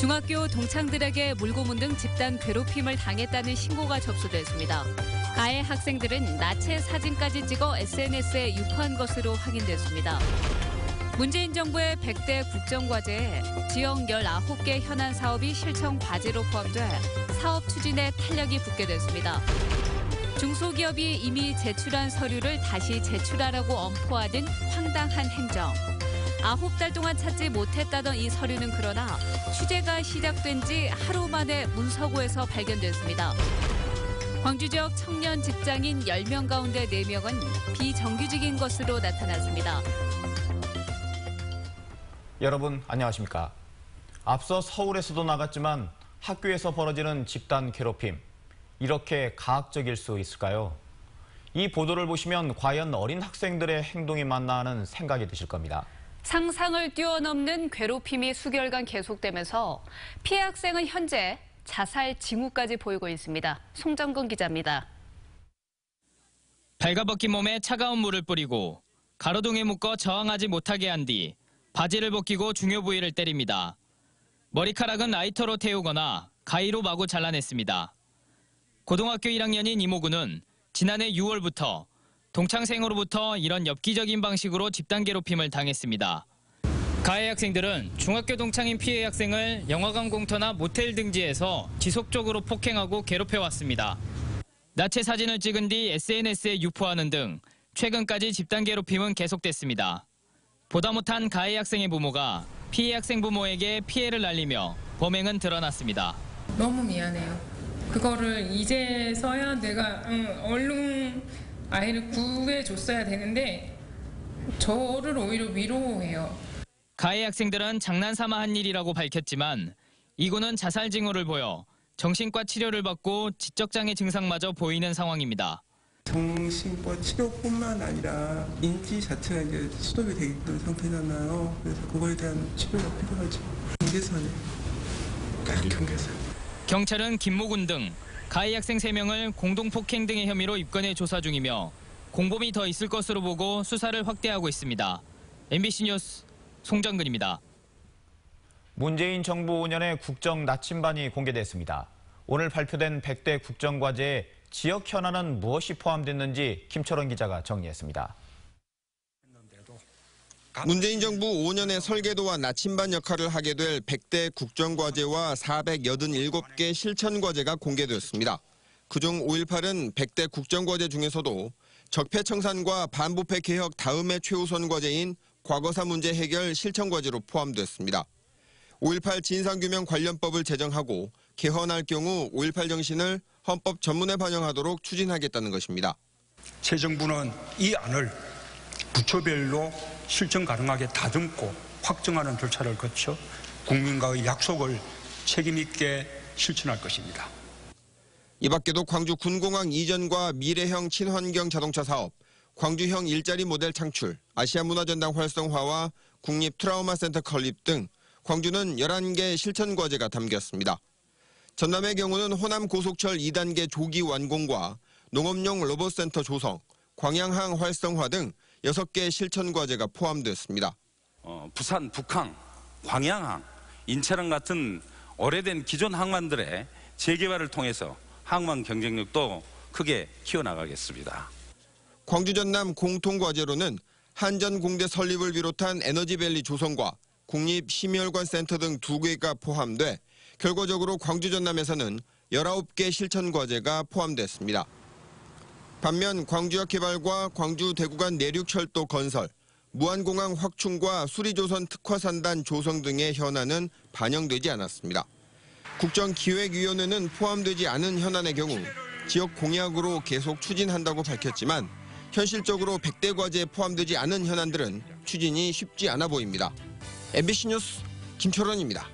중학교 동창들에게 물고문 등 집단 괴롭힘을 당했다는 신고가 접수됐습니다. 가해 학생들은 나체 사진까지 찍어 SNS에 유포한 것으로 확인됐습니다. 문재인 정부의 100대 국정과제에 지역 19개 현안 사업이 실천 과제로 포함돼 사업 추진에 탄력이 붙게 됐습니다. 중소기업이 이미 제출한 서류를 다시 제출하라고 엄포하는 황당한 행정. 9달 동안 찾지 못했다던 이 서류는 그러나 취재가 시작된 지 하루 만에 문서고에서 발견됐습니다. 광주 지역 청년 직장인 10명 가운데 4명은 비정규직인 것으로 나타났습니다. 여러분 안녕하십니까? 앞서 서울에서도 나갔지만 학교에서 벌어지는 집단 괴롭힘, 이렇게 가학적일 수 있을까요? 이 보도를 보시면 과연 어린 학생들의 행동이 맞나 하는 생각이 드실 겁니다. 상상을 뛰어넘는 괴롭힘이 수개월간 계속되면서 피해 학생은 현재 자살 징후까지 보이고 있습니다. 송정근 기자입니다. 발가벗긴 몸에 차가운 물을 뿌리고 가로등에 묶어 저항하지 못하게 한 뒤 바지를 벗기고 중요 부위를 때립니다. 머리카락은 라이터로 태우거나 가위로 마구 잘라냈습니다. 고등학교 1학년인 이모군은 지난해 6월부터 동창생으로부터 이런 엽기적인 방식으로 집단 괴롭힘을 당했습니다. 가해 학생들은 중학교 동창인 피해 학생을 영화관 공터나 모텔 등지에서 지속적으로 폭행하고 괴롭혀왔습니다. 나체 사진을 찍은 뒤 SNS에 유포하는 등 최근까지 집단 괴롭힘은 계속됐습니다. 보다 못한 가해 학생의 부모가 피해 학생 부모에게 피해를 날리며 범행은 드러났습니다. 너무 미안해요. 그거를 이제서야 내가 얼른 아이를 구해줬어야 되는데 저를 오히려 위로해요. 가해 학생들은 장난삼아 한 일이라고 밝혔지만 이고는 자살 징후를 보여 정신과 치료를 받고 지적장애 증상마저 보이는 상황입니다. 정신과 치료뿐만 아니라 인지 자체가 이제 수동이 되어 있는 상태잖아요. 그래서 그거에 대한 치료가 필요하죠. 경계선에 딱 경계선. 경찰은 김모군 등 가해 학생 3명을 공동폭행 등의 혐의로 입건해 조사 중이며 공범이 더 있을 것으로 보고 수사를 확대하고 있습니다. MBC 뉴스 송정근입니다. 문재인 정부 5년의 국정 나침반이 공개됐습니다. 오늘 발표된 100대 국정과제에 지역 현안은 무엇이 포함됐는지 김철원 기자가 정리했습니다. 문재인 정부 5년의 설계도와 나침반 역할을 하게 될 100대 국정과제와 487개 실천과제가 공개되었습니다. 그중 5.18은 100대 국정과제 중에서도 적폐청산과 반부패 개혁 다음의 최우선 과제인 과거사 문제 해결 실천과제로 포함됐습니다. 5.18 진상규명 관련법을 제정하고 개헌할 경우 5.18 정신을 헌법 전문에 반영하도록 추진하겠다는 것입니다. 새 정부는 이 안을 부처별로 실천 가능하게 다듬고 확정하는 절차를 거쳐 국민과의 약속을 책임 있게 실천할 것입니다. 이 밖에도 광주 군공항 이전과 미래형 친환경 자동차 사업, 광주형 일자리 모델 창출, 아시아문화전당 활성화와 국립 트라우마 센터 건립 등 광주는 11개 실천 과제가 담겼습니다. 전남의 경우는 호남 고속철 2단계 조기 완공과 농업용 로봇센터 조성, 광양항 활성화 등 6개 실천 과제가 포함됐습니다. 부산, 북항, 광양항, 인천항 같은 오래된 기존 항만들의 재개발을 통해서 항만 경쟁력도 크게 키워나가겠습니다. 광주 전남 공통과제로는 한전공대 설립을 비롯한 에너지밸리 조성과 국립심혈관 센터 등 2개가 포함돼 결과적으로 광주 전남에서는 19개 실천 과제가 포함됐습니다. 반면 광주역 개발과 광주 대구간 내륙철도 건설, 무안공항 확충과 수리조선 특화산단 조성 등의 현안은 반영되지 않았습니다. 국정기획위원회는 포함되지 않은 현안의 경우 지역 공약으로 계속 추진한다고 밝혔지만 현실적으로 100대 과제에 포함되지 않은 현안들은 추진이 쉽지 않아 보입니다. MBC 뉴스 김철원입니다.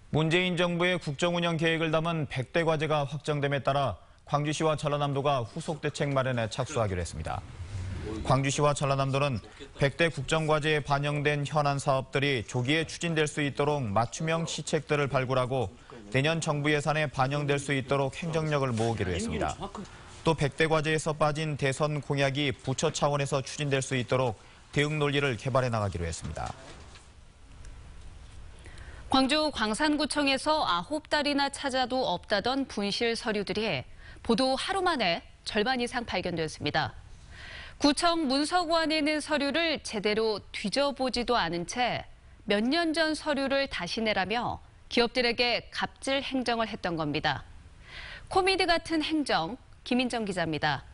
문재인 정부의 국정운영 계획을 담은 100대 과제가 확정됨에 따라 광주시와 전라남도가 후속 대책 마련에 착수하기로 했습니다. 광주시와 전라남도는 100대 국정과제에 반영된 현안 사업들이 조기에 추진될 수 있도록 맞춤형 시책들을 발굴하고 내년 정부 예산에 반영될 수 있도록 행정력을 모으기로 했습니다. 또 100대 과제에서 빠진 대선 공약이 부처 차원에서 추진될 수 있도록 대응 논리를 개발해 나가기로 했습니다. 광주 광산구청에서 9달이나 찾아도 없다던 분실 서류들이 보도 하루 만에 절반 이상 발견됐습니다. 구청 문서고 안에 있는 서류를 제대로 뒤져보지도 않은 채 몇 년 전 서류를 다시 내라며 기업들에게 갑질 행정을 했던 겁니다. 코미디 같은 행정, 김인정 기자입니다.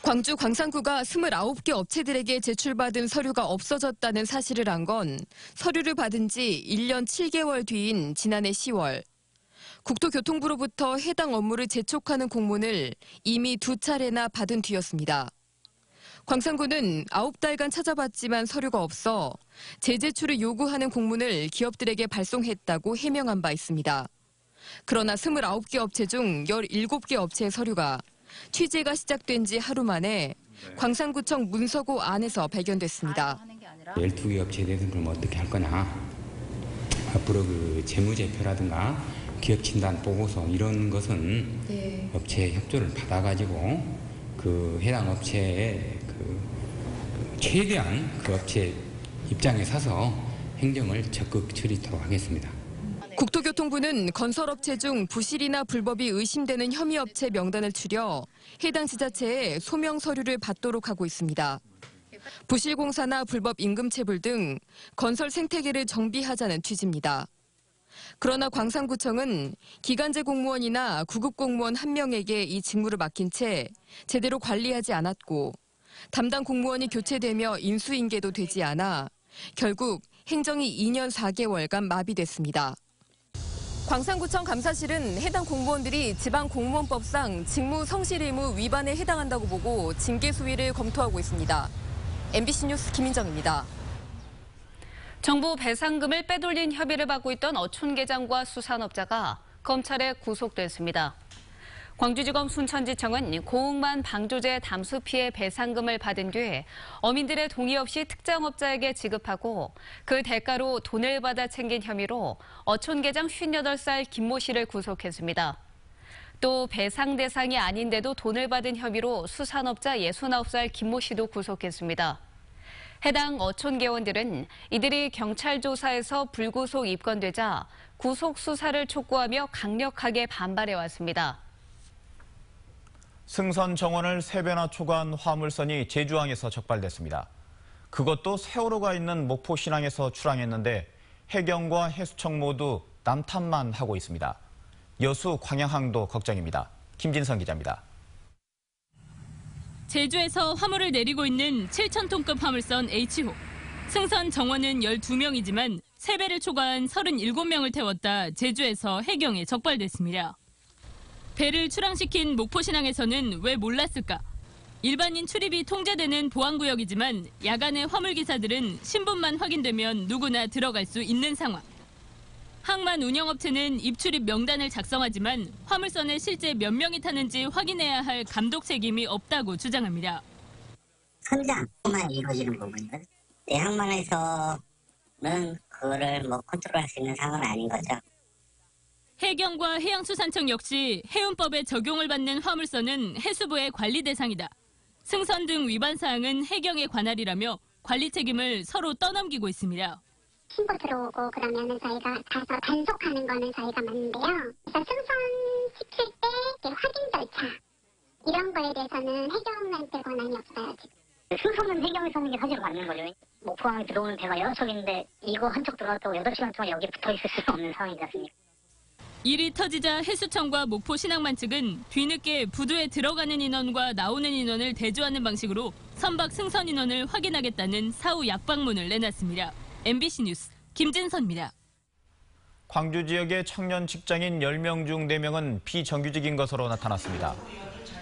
광주 광산구가 29개 업체들에게 제출받은 서류가 없어졌다는 사실을 안 건 서류를 받은 지 1년 7개월 뒤인 지난해 10월. 국토교통부로부터 해당 업무를 재촉하는 공문을 이미 2차례나 받은 뒤였습니다. 광산구는 9달간 찾아봤지만 서류가 없어 재제출을 요구하는 공문을 기업들에게 발송했다고 해명한 바 있습니다. 그러나 29개 업체 중 17개 업체의 서류가 취재가 시작된 지 하루 만에 광산구청 문서고 안에서 발견됐습니다. 12개 업체에 대해서는 그럼 어떻게 할 거냐. 앞으로 그 재무제표라든가 기업진단 보고서 이런 것은 업체 협조를 받아가지고 그 해당 업체의 최대한 그 업체 입장에 서서 행정을 적극 처리토록 하겠습니다. 국토교통부는 건설업체 중 부실이나 불법이 의심되는 혐의업체 명단을 추려 해당 지자체에 소명 서류를 받도록 하고 있습니다. 부실공사나 불법 임금체불 등 건설 생태계를 정비하자는 취지입니다. 그러나 광산구청은 기간제 공무원이나 구급 공무원 1명에게 이 직무를 맡긴 채 제대로 관리하지 않았고 담당 공무원이 교체되며 인수인계도 되지 않아 결국 행정이 2년 4개월간 마비됐습니다. 광산구청 감사실은 해당 공무원들이 지방공무원법상 직무 성실 의무 위반에 해당한다고 보고 징계 수위를 검토하고 있습니다. MBC 뉴스 김인정입니다. 정부 배상금을 빼돌린 혐의를 받고 있던 어촌계장과 수산업자가 검찰에 구속됐습니다. 광주지검 순천지청은 고흥만 방조제 담수 피해 배상금을 받은 뒤 어민들의 동의 없이 특정업자에게 지급하고 그 대가로 돈을 받아 챙긴 혐의로 어촌계장 58살 김모 씨를 구속했습니다. 또 배상 대상이 아닌데도 돈을 받은 혐의로 수산업자 69살 김모 씨도 구속했습니다. 해당 어촌계원들은 이들이 경찰 조사에서 불구속 입건되자 구속 수사를 촉구하며 강력하게 반발해왔습니다. 승선 정원을 3배나 초과한 화물선이 제주항에서 적발됐습니다. 그것도 세월호가 있는 목포 신항에서 출항했는데 해경과 해수청 모두 남탓만 하고 있습니다. 여수 광양항도 걱정입니다. 김진성 기자입니다. 제주에서 화물을 내리고 있는 7,000톤급 화물선 H호. 승선 정원은 12명이지만 3배를 초과한 37명을 태웠다 제주에서 해경에 적발됐습니다. 배를 출항시킨 목포신항에서는 왜 몰랐을까? 일반인 출입이 통제되는 보안구역이지만 야간에 화물기사들은 신분만 확인되면 누구나 들어갈 수 있는 상황. 항만 운영업체는 입출입 명단을 작성하지만 화물선에 실제 몇 명이 타는지 확인해야 할 감독 책임이 없다고 주장합니다. 선장만 이루어지는 부분이거든. 항만에서는 그거를 컨트롤할 수 있는 상황은 아닌 거죠. 해경과 해양수산청 역시 해운법에 적용을 받는 화물선은 해수부의 관리 대상이다. 승선 등 위반 사항은 해경의 관할이라며 관리 책임을 서로 떠넘기고 있습니다. 신고 들어오고 그러면은 저희가 가서 단속하는 거는 저희가 맞는데요. 일단 승선 시킬 때 확인 절차 이런 거에 대해서는 해경한테 권한이 없어요. 승선은 해경에서 사실 맞는 거죠. 목포항에 들어오는 배가 6척인데 이거 한 척 들어갔다고 8시간 동안 여기 붙어 있을 수 없는 상황이지 않습니까? 일이 터지자 해수청과 목포 신항만 측은 뒤늦게 부두에 들어가는 인원과 나오는 인원을 대조하는 방식으로 선박 승선 인원을 확인하겠다는 사후 약방문을 내놨습니다. MBC 뉴스 김진선입니다. 광주 지역의 청년 직장인 10명 중 4명은 비정규직인 것으로 나타났습니다.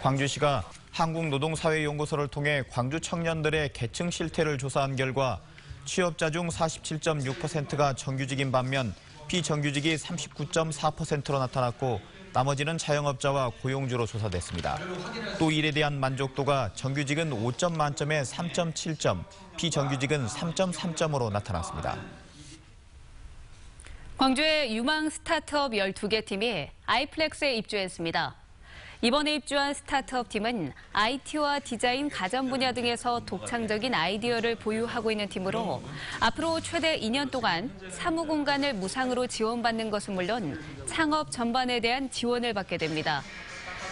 광주시가 한국노동사회연구소를 통해 광주 청년들의 계층 실태를 조사한 결과 취업자 중 47.6%가 정규직인 반면 비정규직이 39.4%로 나타났고 나머지는 자영업자와 고용주로 조사됐습니다. 또 일에 대한 만족도가 정규직은 5점 만점에 3.7점, 비정규직은 3.3점으로 나타났습니다. 광주의 유망 스타트업 12개 팀이 아이플렉스에 입주했습니다. 이번에 입주한 스타트업 팀은 IT와 디자인, 가전 분야 등에서 독창적인 아이디어를 보유하고 있는 팀으로 앞으로 최대 2년 동안 사무 공간을 무상으로 지원받는 것은 물론 창업 전반에 대한 지원을 받게 됩니다.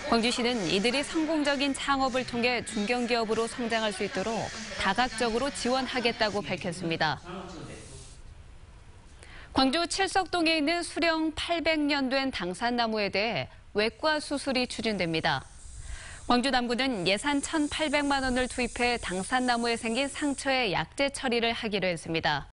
광주시는 이들이 성공적인 창업을 통해 중견기업으로 성장할 수 있도록 다각적으로 지원하겠다고 밝혔습니다. 광주 칠석동에 있는 수령 800년 된 당산나무에 대해 외과 수술이 추진됩니다. 광주 남구는 예산 1,800만 원을 투입해 당산나무에 생긴 상처의 약제 처리를 하기로 했습니다.